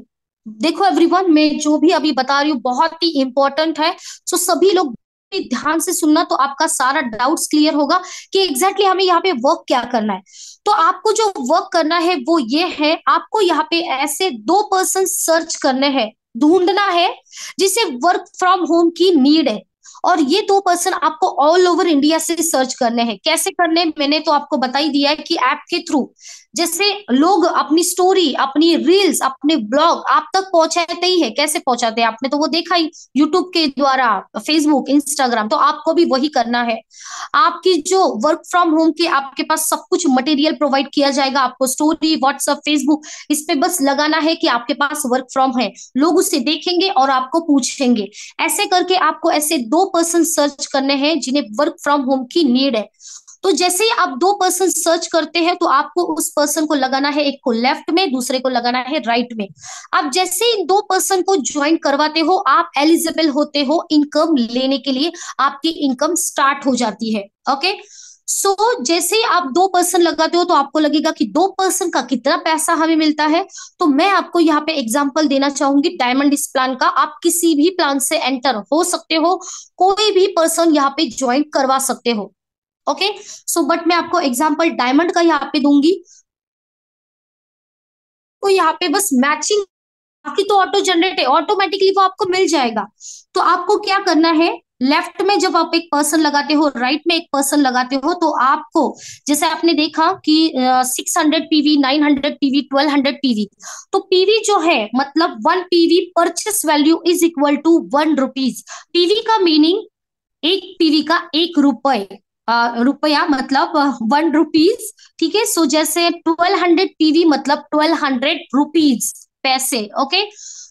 देखो एवरीवन मैं जो भी अभी बता रही हूँ बहुत ही इंपॉर्टेंट है, तो सभी लोग ध्यान से सुनना तो आपका सारा डाउट्स क्लियर होगा कि एग्जैक्टली हमें यहाँ पे वर्क क्या करना है। तो आपको जो वर्क करना है वो ये है, आपको यहाँ पे ऐसे 2 पर्सन सर्च करने हैं, ढूंढना है जिसे वर्क फ्रॉम होम की नीड है। और ये 2 पर्सन आपको ऑल ओवर इंडिया से सर्च करने हैं। कैसे करने, मैंने तो आपको बता ही दिया है कि ऐप के थ्रू। जैसे लोग अपनी स्टोरी, अपनी रील्स, अपने ब्लॉग आप तक पहुंचाते ही है। कैसे पहुंचाते हैं आपने तो वो देखा ही, यूट्यूब के द्वारा, फेसबुक, इंस्टाग्राम। तो आपको भी वही करना है। आपकी जो वर्क फ्रॉम होम के आपके पास सब कुछ मटेरियल प्रोवाइड किया जाएगा आपको, स्टोरी, व्हाट्सएप, फेसबुक, इस पे बस लगाना है कि आपके पास वर्क फ्रॉम है। लोग उसे देखेंगे और आपको पूछेंगे। ऐसे करके आपको ऐसे 2 पर्सन सर्च करने हैं जिन्हें वर्क फ्रॉम होम की नीड है। तो जैसे ही आप 2 पर्सन सर्च करते हैं तो आपको उस पर्सन को लगाना है, एक को लेफ्ट में, दूसरे को लगाना है राइट में। आप जैसे ही 2 पर्सन को ज्वाइन करवाते हो आप एलिजिबल होते हो इनकम लेने के लिए, आपकी इनकम स्टार्ट हो जाती है। ओके, सो जैसे ही आप 2 पर्सन लगाते हो तो आपको लगेगा कि 2 पर्सन का कितना पैसा हमें मिलता है। तो मैं आपको यहाँ पे एग्जांपल देना चाहूंगी डायमंड इस प्लान का। आप किसी भी प्लान से एंटर हो सकते हो, कोई भी पर्सन यहाँ पे ज्वाइन करवा सकते हो। ओके, सो बट मैं आपको एग्जांपल डायमंड का यहाँ पे दूंगी। तो यहाँ पे बस मैचिंग, बाकी तो ऑटो जनरेट है, ऑटोमेटिकली वो आपको मिल जाएगा। तो आपको क्या करना है, लेफ्ट में जब आप एक पर्सन लगाते हो, राइट में एक पर्सन लगाते हो, तो आपको जैसे आपने देखा कि 600 पीवी, 900 पीवी, 1200 पीवी। तो पीवी जो है मतलब 1 PV purchase value is equal to 1 rupees. PV का मीनिंग 1 पीवी का 1 रुपए, रुपया मतलब 1 रुपीज। ठीक है, सो जैसे 1200 पीवी मतलब 1200 रुपीज, पैसे। ओके,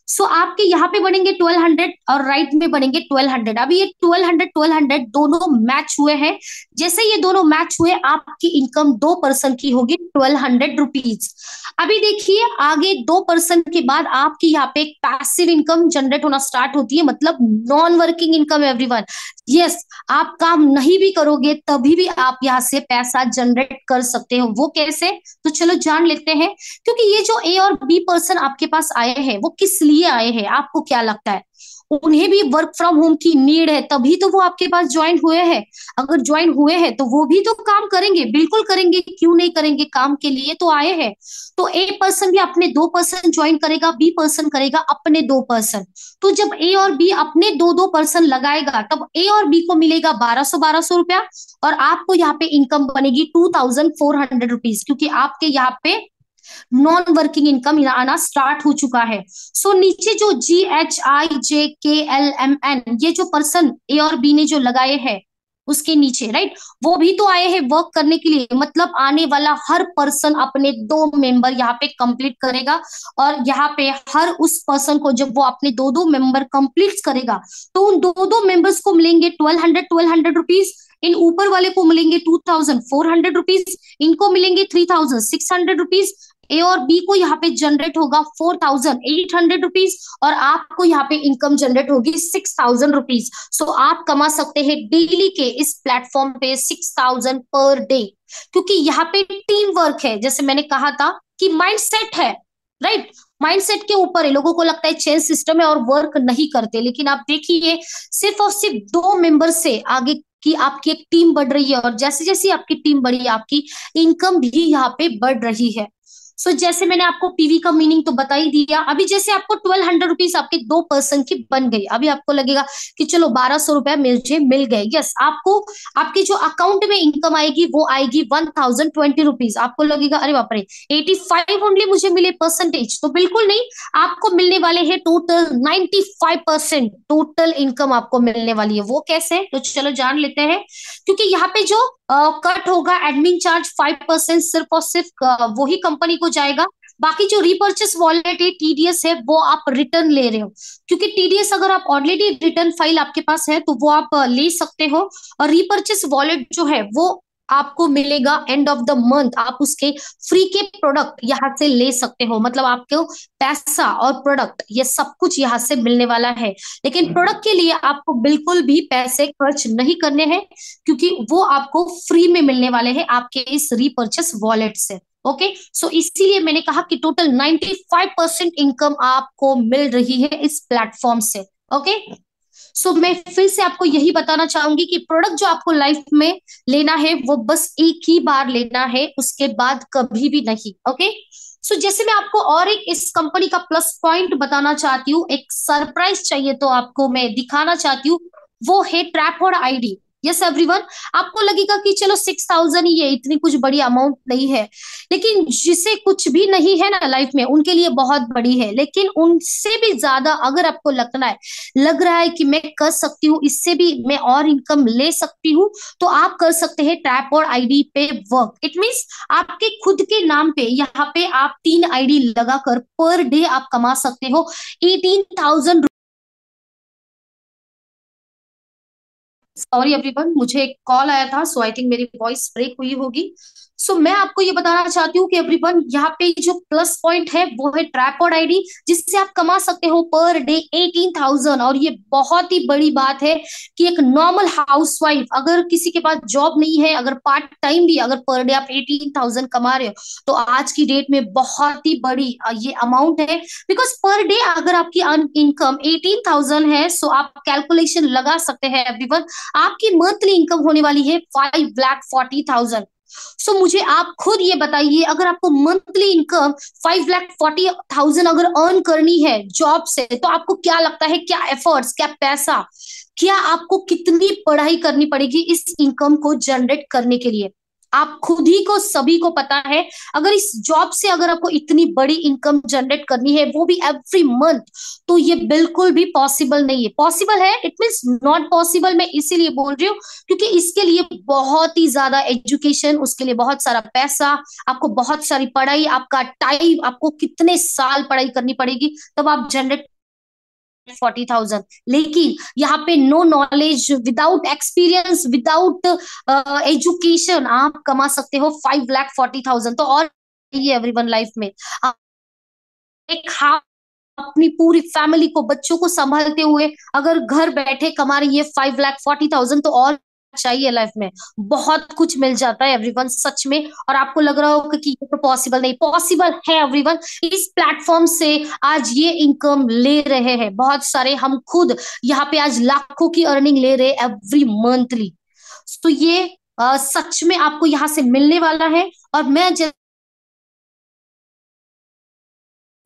सो आपके यहाँ पे बनेंगे 1200 और राइट में बनेंगे 1200। अभी ये 1200 दोनों मैच हुए हैं। जैसे ये दोनों मैच हुए आपकी इनकम 2 पर्सन की होगी 1200 रुपीज। अभी देखिए आगे 2 पर्सन के बाद आपकी यहाँ पे एक पैसिव इनकम जनरेट होना स्टार्ट होती है, मतलब non working income everyone. Yes, आप काम नहीं भी करोगे तभी भी आप यहाँ से पैसा जनरेट कर सकते हो। वो कैसे, तो चलो जान लेते हैं। क्योंकि ये जो ए और बी पर्सन आपके पास आए हैं वो किस लिए आए हैं, आपको क्या लगता है? उन्हें भी वर्क फ्रॉम होम की नीड है, तभी तो वो आपके पास ज्वाइन हुए हैं। अगर ज्वाइन हुए हैं तो वो भी तो काम करेंगे, बिल्कुल करेंगे, क्यों नहीं करेंगे, काम के लिए तो आए हैं। तो ए पर्सन भी अपने 2% ज्वाइन करेगा, बी पर्सन करेगा अपने 2%। तो जब ए और बी अपने 2-2% लगाएगा, तब ए और बी को मिलेगा 1200 और आपको यहाँ पे इनकम बनेगी 2400 रुपीज, क्योंकि आपके यहाँ पे नॉन वर्किंग इनकम आना स्टार्ट हो चुका है। सो नीचे जो GHIJKLMN, ये जो पर्सन ए और बी ने जो लगाए हैं उसके नीचे, राइट, वो भी तो आए हैं वर्क करने के लिए। मतलब आने वाला हर पर्सन अपने 2 मेंबर यहाँ पे कंप्लीट करेगा, और यहाँ पे हर उस पर्सन को जब वो अपने 2-2 मेंबर कंप्लीट करेगा, तो उन 2-2 मेंबर्स को मिलेंगे 1200 इन ऊपर वाले को मिलेंगे 2400 रुपीज, इनको मिलेंगे 3600 रुपीज। ए और बी को यहाँ पे जनरेट होगा 4800 रुपीज, और आपको यहाँ पे इनकम जनरेट होगी 6000 रुपीज। सो आप कमा सकते हैं डेली के इस प्लेटफॉर्म पे 6000 पर डे, क्योंकि यहाँ पे टीम वर्क है। जैसे मैंने कहा था कि माइंडसेट है, राइट, माइंडसेट के ऊपर है। लोगों को लगता है चेन सिस्टम है और वर्क नहीं करते, लेकिन आप देखिए सिर्फ और सिर्फ 2 मेंबर से आगे की आपकी एक टीम बढ़ रही है, और जैसे जैसे आपकी टीम बढ़ी है, आपकी इनकम भी यहाँ पे बढ़ रही है। सो जैसे मैंने आपको पीवी का मीनिंग तो बता ही दिया। अभी जैसे आपको 1200 रुपीज आपके 2 पर्सन की बन गई, अभी आपको लगेगा कि चलो 1200 रुपया मुझे मिल गए। यस, आपको आपके जो अकाउंट में इनकम आएगी वो आएगी 1020 रुपीज। आपको लगेगा अरे बाप रे, 85 ओनली मुझे मिले परसेंटेज, तो बिल्कुल नहीं, आपको मिलने वाले हैं टोटल 95% टोटल इनकम आपको मिलने वाली है। वो कैसे, तो चलो जान लेते हैं। क्योंकि यहाँ पे जो कट होगा एडमिन चार्ज 5%, सिर्फ और सिर्फ वही कंपनी को जाएगा। बाकी जो रीपर्चेस वॉलेट है, टीडीएस है, वो आप रिटर्न ले रहे हो, क्योंकि टीडीएस अगर आप ऑलरेडी रिटर्न फाइल आपके पास है तो वो आप ले सकते हो। और रीपर्चेस वॉलेट जो है वो आपको मिलेगा एंड ऑफ द मंथ, आप उसके फ्री के प्रोडक्ट यहाँ से ले सकते हो। मतलब आपको पैसा और प्रोडक्ट ये सब कुछ यहाँ से मिलने वाला है, लेकिन प्रोडक्ट के लिए आपको बिल्कुल भी पैसे खर्च नहीं करने हैं, क्योंकि वो आपको फ्री में मिलने वाले हैं आपके इस रीपर्चेस वॉलेट से। ओके, सो इसीलिए मैंने कहा कि टोटल 95% इनकम आपको मिल रही है इस प्लेटफॉर्म से। ओके, सो मैं फिर से आपको यही बताना चाहूंगी कि प्रोडक्ट जो आपको लाइफ में लेना है वो बस एक ही बार लेना है, उसके बाद कभी भी नहीं। ओके, सो जैसे मैं आपको और एक इस कंपनी का प्लस पॉइंट बताना चाहती हूँ, एक सरप्राइज चाहिए तो आपको मैं दिखाना चाहती हूँ, वो है ट्रैपॉड आईडी। यस एवरीवन, आपको लगेगा कि चलो 6000 ही है, इतनी कुछ बड़ी अमाउंट नहीं है, लेकिन जिसे कुछ भी नहीं है ना लाइफ में, उनके लिए बहुत बड़ी है। लेकिन उनसे भी ज्यादा अगर आपको लग रहा है कि मैं कर सकती हूँ, इससे भी मैं और इनकम ले सकती हूँ, तो आप कर सकते हैं ट्रैपॉड आईडी पे वर्क। इट मीन्स आपके खुद के नाम पे यहाँ पे आप 3 आईडी लगाकर पर डे आप कमा सकते हो 18,000। सॉरी एवरीवन, मुझे एक कॉल आया था, सो आई थिंक मेरी वॉइस ब्रेक हुई होगी। सो मैं आपको ये बताना चाहती हूँ कि एवरीवन यहाँ पे जो प्लस पॉइंट है वो है ट्रैपॉड आईडी, जिससे आप कमा सकते हो पर डे 18,000। और ये बहुत ही बड़ी बात है कि एक नॉर्मल हाउसवाइफ, अगर किसी के पास जॉब नहीं है, अगर पार्ट टाइम भी अगर पर डे आप 18,000 कमा रहे हो, तो आज की डेट में बहुत ही बड़ी ये अमाउंट है। बिकॉज पर डे अगर आपकी इनकम 18,000 है, सो आप कैलकुलेशन लगा सकते हैं एवरीवन, आपकी मंथली इनकम होने वाली है 5,40,000। सो मुझे आप खुद ये बताइए, अगर आपको मंथली इनकम 5,40,000 अगर अर्न करनी है जॉब से, तो आपको क्या लगता है, क्या एफर्ट्स, क्या पैसा, क्या आपको कितनी पढ़ाई करनी पड़ेगी इस इनकम को जनरेट करने के लिए? आप खुद ही को, सभी को पता है। अगर इस जॉब से अगर आपको इतनी बड़ी इनकम जनरेट करनी है, वो भी एवरी मंथ, तो ये बिल्कुल भी पॉसिबल नहीं है। पॉसिबल है, इट मीन्स नॉट पॉसिबल, मैं इसीलिए बोल रही हूँ क्योंकि इसके लिए बहुत ही ज्यादा एजुकेशन, उसके लिए बहुत सारा पैसा, आपको बहुत सारी पढ़ाई, आपका टाइम, आपको कितने साल पढ़ाई करनी पड़ेगी तब आप जनरेट 40,000। लेकिन यहाँ पे no knowledge, without experience, without education आप कमा सकते हो 5,40,000। तो और ये एवरीवन लाइफ में एक अपनी पूरी फैमिली को, बच्चों को संभालते हुए अगर घर बैठे कमा रही है 5,40,000, तो और चाहिए लाइफ में, बहुत कुछ मिल जाता है एवरीवन सच में। और आपको लग रहा होगा कि ये तो पॉसिबल नहीं, पॉसिबल है एवरीवन। इस प्लेटफॉर्म से आज ये इनकम ले रहे हैं बहुत सारे, हम खुद यहाँ पे आज लाखों की अर्निंग ले रहे हैं एवरी मंथली। तो ये सच में आपको यहाँ से मिलने वाला है। और मैं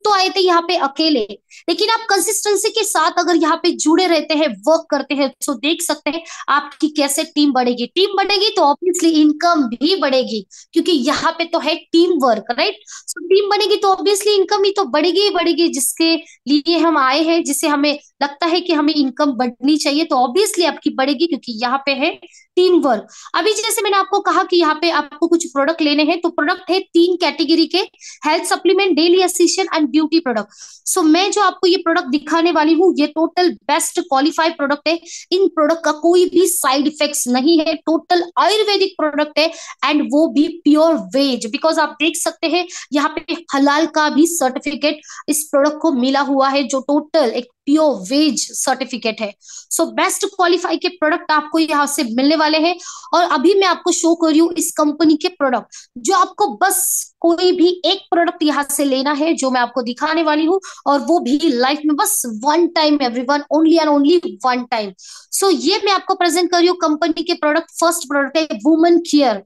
तो आए थे यहाँ पे अकेले, लेकिन आप कंसिस्टेंसी के साथ अगर यहाँ पे जुड़े रहते हैं, वर्क करते हैं, तो देख सकते हैं आपकी कैसे टीम बढ़ेगी। टीम बढ़ेगी तो ऑब्वियसली इनकम भी बढ़ेगी, क्योंकि यहाँ पे तो है team work, right. So team बनेगी तो ऑब्वियसली इनकम भी तो बढ़ेगी ही बढ़ेगी। जिसके लिए हम आए हैं, जिसे हमें लगता है कि हमें इनकम बढ़नी चाहिए, तो ऑब्वियसली आपकी बढ़ेगी, क्योंकि यहाँ पे है टीम वर्क। अभी जैसे मैंने आपको कहा कि यहाँ पे आपको कुछ प्रोडक्ट लेने हैं, तो प्रोडक्ट है 3 कैटेगरी के: health supplement, daily essential and beauty product. So मैं जो आपको ये प्रोडक्ट दिखाने वाली हूँ, ये टोटल बेस्ट क्वालिफाइड प्रोडक्ट है। इन प्रोडक्ट का कोई भी साइड इफेक्ट्स नहीं है, टोटल आयुर्वेदिक प्रोडक्ट है, एंड वो भी प्योर वेज। बिकॉज आप देख सकते हैं यहाँ पे हलाल का भी सर्टिफिकेट इस प्रोडक्ट को मिला हुआ है, जो टोटल एक प्योर वेज सर्टिफिकेट है। सो बेस्ट क्वालिफाई के प्रोडक्ट आपको यहाँ से मिलने वाले हैं। और अभी मैं आपको शो कर रही हूँ इस कंपनी के प्रोडक्ट, जो आपको बस कोई भी एक प्रोडक्ट यहाँ से लेना है, जो मैं आपको दिखाने वाली हूँ, और वो भी लाइफ में बस one time everyone, only and only one time. So ये मैं आपको प्रेजेंट कर रही हूँ कंपनी के प्रोडक्ट। फर्स्ट प्रोडक्ट है वुमेन केयर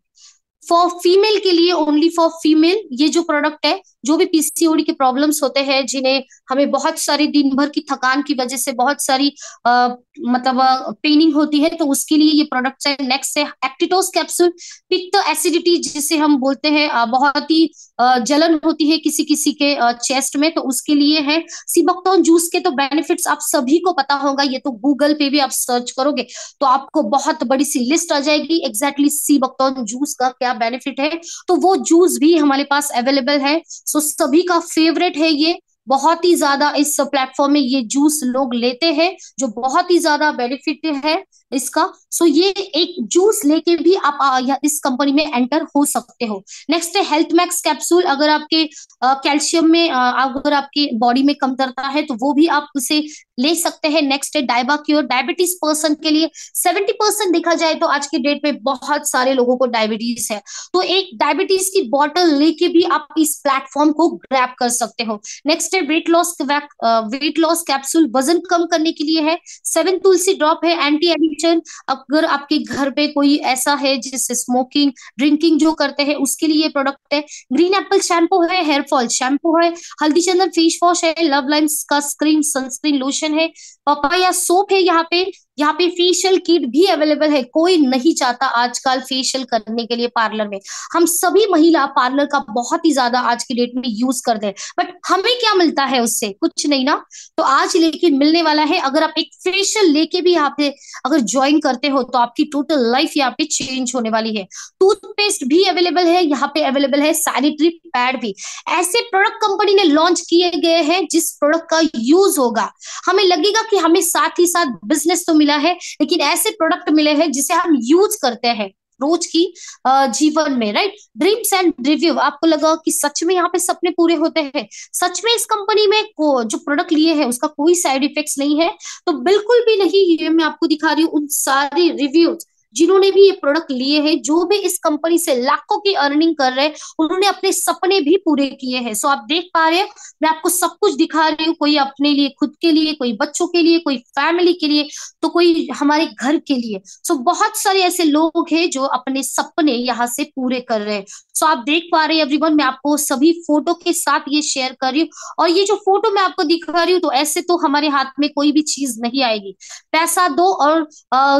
फॉर फीमेल के लिए, ओनली फॉर फीमेल। ये जो प्रोडक्ट है, जो भी पीसीओडी के प्रॉब्लम्स होते हैं, जिन्हें हमें बहुत सारी दिन भर की थकान की वजह से बहुत सारी मतलब पेनिंग होती है, तो उसके लिए ये प्रोडक्ट है। नेक्स्ट है एक्टिटोस कैप्सूल, पित्त एसिडिटी जिसे हम बोलते हैं, बहुत ही जलन होती है किसी किसी के चेस्ट में, तो उसके लिए है। सीबकटोन जूस के तो बेनिफिट्स आप सभी को पता होगा, ये तो गूगल पे भी आप सर्च करोगे तो आपको बहुत बड़ी सी लिस्ट आ जाएगी एग्जैक्टली सीबकटोन जूस का क्या बेनिफिट है। तो वो जूस भी हमारे पास अवेलेबल है। सो सभी का फेवरेट है ये, बहुत ही ज्यादा इस प्लेटफॉर्म में ये जूस लोग लेते हैं, जो बहुत ही ज्यादा बेनिफिट है इसका। सो ये एक जूस लेके भी आप इस कंपनी में एंटर हो सकते हो। नेक्स्ट है हेल्थ मैक्स कैप्सूल। अगर आपके कैल्शियम में अगर आपकी बॉडी में कमतरता है, तो वो भी आप उसे ले सकते हैं। नेक्स्ट है डायबा क्योर, डायबिटीज पर्सन के लिए। 70% देखा जाए तो आज के डेट में बहुत सारे लोगों को डायबिटीज है, तो एक डायबिटीज की बॉटल लेके भी आप इस प्लेटफॉर्म को ग्रैब कर सकते हो। नेक्स्ट है वेट लॉस कैप्सूल, वजन कम करने के लिए है। 7 तुलसी ड्रॉप है, एंटी एडिक्शन। अगर आपके घर पे कोई ऐसा है जिससे स्मोकिंग ड्रिंकिंग जो करते हैं, उसके लिए प्रोडक्ट है। ग्रीन एप्पल शैम्पू है, हेयर फॉल शैम्पू है। हल्दी चंदन फेस वॉश है। लव लाइन्स का स्क्रीन सनस्क्रीन लोशन है। पपाया सोप है। यहाँ पे फेशियल किट भी अवेलेबल है। कोई नहीं चाहता आजकल फेशियल करने के लिए पार्लर में, हम सभी महिला पार्लर का बहुत ही ज्यादा आज की डेट में यूज करते हैं, बट हमें क्या मिलता है उससे? कुछ नहीं ना। तो आज लेकिन मिलने वाला है, अगर आप एक फेशियल लेके भी यहाँ पे अगर ज्वाइन करते हो, तो आपकी टोटल लाइफ यहाँ पे चेंज होने वाली है। टूथपेस्ट भी अवेलेबल है, यहाँ पे अवेलेबल है सैनिटरी पैड भी। ऐसे प्रोडक्ट कंपनी ने लॉन्च किए गए हैं जिस प्रोडक्ट का यूज होगा, हमें लगेगा कि हमें साथ ही साथ बिजनेस तो मिला है, लेकिन ऐसे प्रोडक्ट मिले हैं जिसे हम यूज करते हैं रोज की जीवन में, राइट। ड्रीम्स एंड रिव्यू, आपको लगा कि सच में यहाँ पे सपने पूरे होते हैं? सच में इस कंपनी में जो प्रोडक्ट लिए हैं उसका कोई साइड इफेक्ट्स नहीं है? तो बिल्कुल भी नहीं। ये मैं आपको दिखा रही हूँ उन सारे रिव्यूज जिन्होंने भी ये प्रोडक्ट लिए हैं, जो भी इस कंपनी से लाखों की अर्निंग कर रहे हैं, उन्होंने अपने सपने भी पूरे किए हैं। सो आप देख पा रहे हो, मैं आपको सब कुछ दिखा रही हूँ। कोई अपने लिए, खुद के लिए, कोई बच्चों के लिए, कोई फैमिली के लिए, तो कोई हमारे घर के लिए। सो बहुत सारे ऐसे लोग हैं जो अपने सपने यहाँ से पूरे कर रहे हैं। सो आप देख पा रहे हैं एवरीवन, मैं आपको सभी फोटो के साथ ये शेयर कर रही हूँ। और ये जो फोटो मैं आपको दिखा रही हूँ, तो ऐसे तो हमारे हाथ में कोई भी चीज नहीं आएगी। पैसा दो और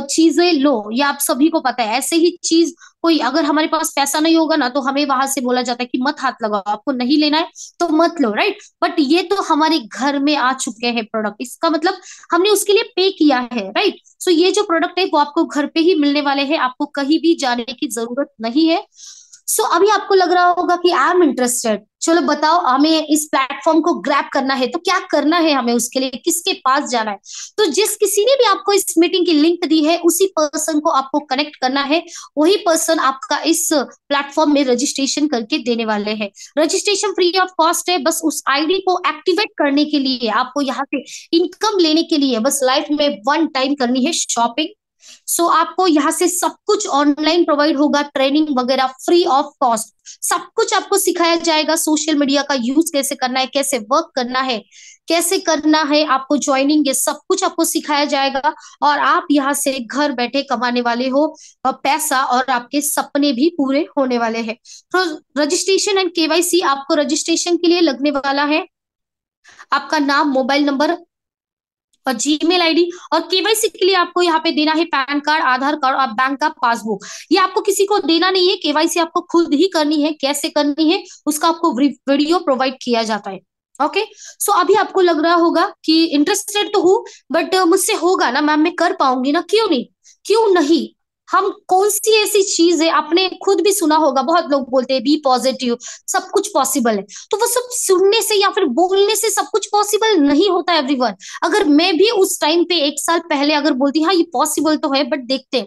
चीजें लो, ये आप सभी को पता है। ऐसे ही चीज कोई, अगर हमारे पास पैसा नहीं होगा ना, तो हमें वहां से बोला जाता है कि मत हाथ लगाओ, आपको नहीं लेना है तो मत लो, राइट। बट ये तो हमारे घर में आ चुके हैं प्रोडक्ट, इसका मतलब हमने उसके लिए पे किया है, राइट। सो ये जो प्रोडक्ट है वो आपको घर पे ही मिलने वाले हैं, आपको कहीं भी जाने की जरूरत नहीं है। सो अभी आपको लग रहा होगा कि आई एम इंटरेस्टेड, चलो बताओ हमें इस प्लेटफॉर्म को ग्रैब करना है तो क्या करना है हमें, उसके लिए किसके पास जाना है? तो जिस किसी ने भी आपको इस मीटिंग की लिंक दी है, उसी पर्सन को आपको कनेक्ट करना है। वही पर्सन आपका इस प्लेटफॉर्म में रजिस्ट्रेशन करके देने वाले हैं। रजिस्ट्रेशन फ्री ऑफ कॉस्ट है। बस उस आईडी को एक्टिवेट करने के लिए, आपको यहाँ से इनकम लेने के लिए बस लाइफ में वन टाइम करनी है शॉपिंग। सो आपको यहाँ से सब कुछ ऑनलाइन प्रोवाइड होगा, ट्रेनिंग वगैरह फ्री ऑफ कॉस्ट। सब कुछ आपको सिखाया जाएगा, सोशल मीडिया का यूज कैसे करना है, कैसे वर्क करना है, कैसे करना है, आपको ज्वाइनिंग, ये सब कुछ आपको सिखाया जाएगा। और आप यहाँ से घर बैठे कमाने वाले हो पैसा, और आपके सपने भी पूरे होने वाले हैं। तो रजिस्ट्रेशन एंड केवाईसी आपको रजिस्ट्रेशन के लिए लगने वाला है आपका नाम, मोबाइल नंबर और जीमेल आईडी। और केवाईसी के लिए आपको यहाँ पे देना है पैन कार्ड, आधार कार्ड और बैंक का पासबुक। ये आपको किसी को देना नहीं है, केवाईसी आपको खुद ही करनी है। कैसे करनी है उसका आपको वीडियो प्रोवाइड किया जाता है। ओके, सो अभी आपको लग रहा होगा कि इंटरेस्टेड तो हूँ, बट मुझसे होगा ना मैम, मैं कर पाऊंगी ना? क्यों नहीं, क्यों नहीं। हम कौन सी ऐसी चीज है, आपने खुद भी सुना होगा, बहुत लोग बोलते हैं बी पॉजिटिव, सब कुछ पॉसिबल है। तो वो सब सुनने से या फिर बोलने से सब कुछ पॉसिबल नहीं होता एवरीवन। अगर मैं भी उस टाइम पे 1 साल पहले अगर बोलती हाँ ये पॉसिबल तो है, बट देखते हैं,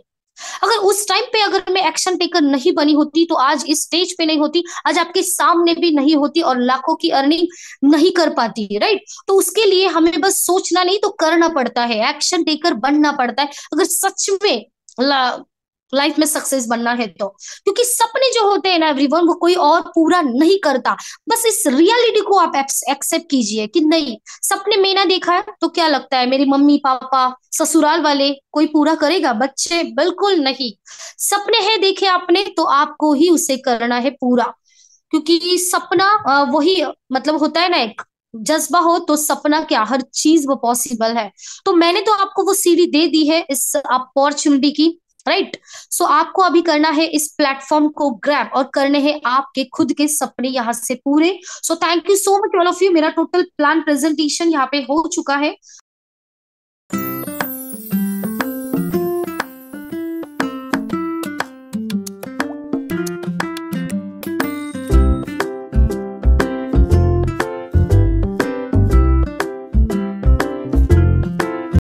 अगर उस टाइम पे अगर मैं एक्शन टेकर नहीं बनी होती तो आज इस स्टेज पे नहीं होती, आज आपके सामने भी नहीं होती और लाखों की अर्निंग नहीं कर पाती, राइट? तो उसके लिए हमें बस सोचना नहीं तो करना पड़ता है, एक्शन टेकर बनना पड़ता है अगर सच में लाइफ में सक्सेस बनना है तो। क्योंकि सपने जो होते हैं ना एवरीवन, वो कोई और पूरा नहीं करता। बस इस रियलिटी को आप एक्सेप्ट कीजिए कि नहीं, सपने में ना देखा है तो क्या लगता है मेरी मम्मी पापा ससुराल वाले कोई पूरा करेगा? बच्चे बिल्कुल नहीं। सपने हैं देखे आपने तो आपको ही उसे करना है पूरा। क्योंकि सपना वही मतलब होता है ना, एक जज्बा हो तो सपना क्या, हर चीज वो पॉसिबल है। तो मैंने तो आपको वो सीढ़ी दे दी है इस अपॉर्चुनिटी की, राइट? सो आपको अभी करना है इस प्लेटफॉर्म को ग्रैब और करने हैं आपके खुद के सपने यहाँ से पूरे। So thank you so much all of you. मेरा टोटल प्लान प्रेजेंटेशन यहाँ पे हो चुका है।